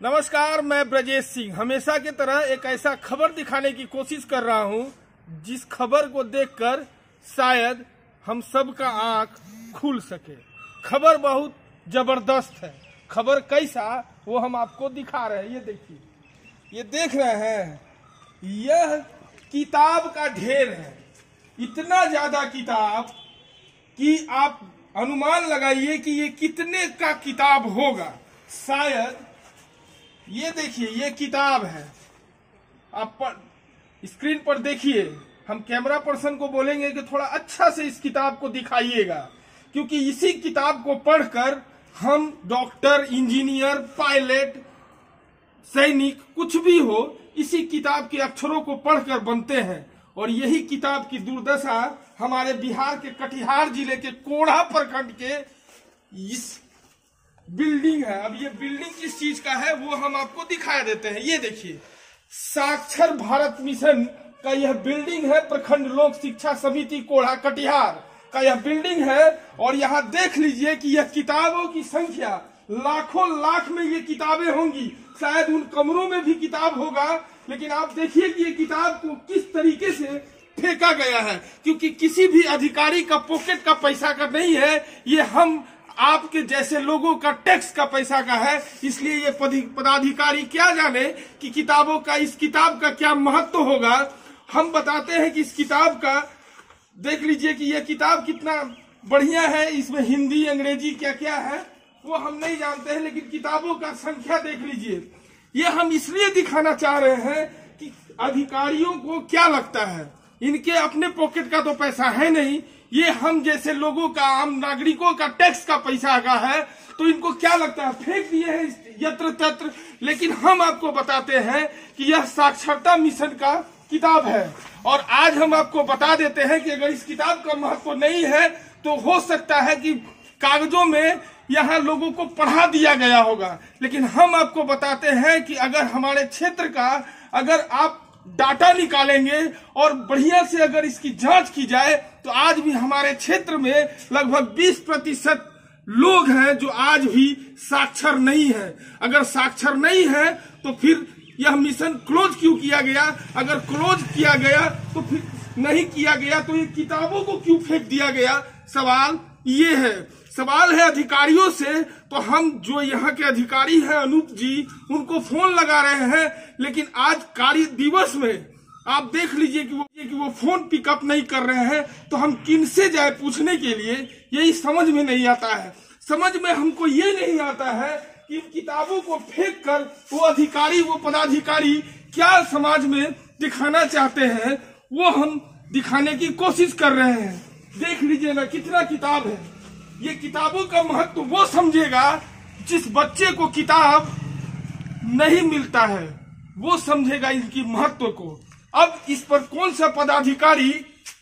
नमस्कार, मैं ब्रजेश सिंह हमेशा की तरह एक ऐसा खबर दिखाने की कोशिश कर रहा हूं जिस खबर को देखकर शायद हम सब का आंख खुल सके। खबर बहुत जबरदस्त है। खबर कैसा वो हम आपको दिखा रहे हैं। ये देखिए, ये देख रहे हैं, यह किताब का ढेर है। इतना ज्यादा किताब कि आप अनुमान लगाइए कि ये कितने का किताब होगा। शायद ये देखिए, ये किताब है। आप स्क्रीन पर देखिए। हम कैमरा पर्सन को बोलेंगे कि थोड़ा अच्छा से इस किताब को दिखाइएगा, क्योंकि इसी किताब को पढ़कर हम डॉक्टर, इंजीनियर, पायलट, सैनिक कुछ भी हो, इसी किताब के अक्षरों को पढ़कर बनते हैं। और यही किताब की दुर्दशा हमारे बिहार के कटिहार जिले के कोढ़ा प्रखंड के इस बिल्डिंग है। अब ये बिल्डिंग किस चीज का है वो हम आपको दिखा देते हैं। ये देखिए, साक्षर भारत मिशन का यह बिल्डिंग है। प्रखंड लोक शिक्षा समिति कोढ़ा कटिहार का यह बिल्डिंग है। और यहाँ देख लीजिए कि यह किताबों की संख्या लाखों लाख में ये किताबें होंगी। शायद उन कमरों में भी किताब होगा, लेकिन आप देखिए कि ये किताब को किस तरीके से फेंका गया है, क्योंकि किसी भी अधिकारी का पॉकेट का पैसा का नहीं है। ये हम आपके जैसे लोगों का टैक्स का पैसा का है। इसलिए ये पदाधिकारी क्या जाने कि किताबों का, इस किताब का क्या महत्व होगा। हम बताते हैं कि इस किताब का देख लीजिए कि यह किताब कितना बढ़िया है। इसमें हिंदी, अंग्रेजी क्या क्या है वो हम नहीं जानते हैं, लेकिन किताबों का संख्या देख लीजिए। ये हम इसलिए दिखाना चाह रहे हैं कि अधिकारियों को क्या लगता है, इनके अपने पॉकेट का तो पैसा है नहीं, ये हम जैसे लोगों का, आम नागरिकों का टैक्स का पैसा का है। तो इनको क्या लगता है, फेंक दिए हैं यत्र तत्र। लेकिन हम आपको बताते हैं कि यह साक्षरता मिशन का किताब है। और आज हम आपको बता देते हैं कि अगर इस किताब का महत्व नहीं है तो हो सकता है कि कागजों में यहाँ लोगों को पढ़ा दिया गया होगा। लेकिन हम आपको बताते हैं कि अगर हमारे क्षेत्र का, अगर आप डाटा निकालेंगे और बढ़िया से अगर इसकी जांच की जाए तो आज भी हमारे क्षेत्र में लगभग 20% लोग हैं जो आज भी साक्षर नहीं है। अगर साक्षर नहीं है तो फिर यह मिशन क्लोज क्यों किया गया? अगर क्लोज किया गया तो फिर नहीं किया गया तो ये किताबों को क्यों फेंक दिया गया? सवाल ये है। सवाल है अधिकारियों से। तो हम जो यहाँ के अधिकारी हैं अनूप जी, उनको फोन लगा रहे हैं, लेकिन आज कार्य दिवस में आप देख लीजिए कि वो फोन पिकअप नहीं कर रहे हैं। तो हम किनसे जाए पूछने के लिए? यही समझ में नहीं आता है। समझ में हमको ये नहीं आता है कि इन किताबों को फेंक कर वो अधिकारी, वो पदाधिकारी क्या समाज में दिखाना चाहते हैं, वो हम दिखाने की कोशिश कर रहे हैं। देख लीजिए ना, कितना किताब है। ये किताबों का महत्व वो समझेगा जिस बच्चे को किताब नहीं मिलता है, वो समझेगा इनकी महत्व को। अब इस पर कौन सा पदाधिकारी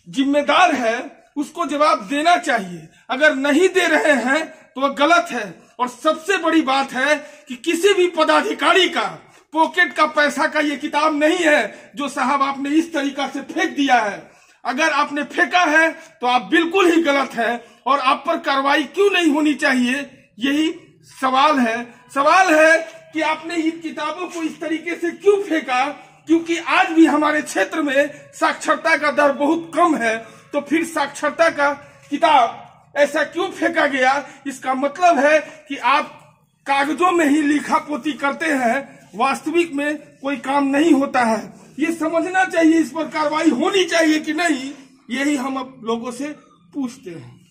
जिम्मेदार है, उसको जवाब देना चाहिए। अगर नहीं दे रहे हैं तो वह गलत है। और सबसे बड़ी बात है कि किसी भी पदाधिकारी का पॉकेट का पैसा का ये किताब नहीं है जो साहब आपने इस तरीका से फेंक दिया है। अगर आपने फेंका है तो आप बिल्कुल ही गलत है और आप पर कार्रवाई क्यों नहीं होनी चाहिए, यही सवाल है। सवाल है कि आपने इन किताबों को इस तरीके से क्यों फेंका, क्योंकि आज भी हमारे क्षेत्र में साक्षरता का दर बहुत कम है। तो फिर साक्षरता का किताब ऐसा क्यों फेंका गया? इसका मतलब है कि आप कागजों में ही लिखा पोती करते हैं, वास्तविक में कोई काम नहीं होता है। ये समझना चाहिए, इस पर कार्रवाई होनी चाहिए कि नहीं, यही हम अब लोगों से पूछते हैं।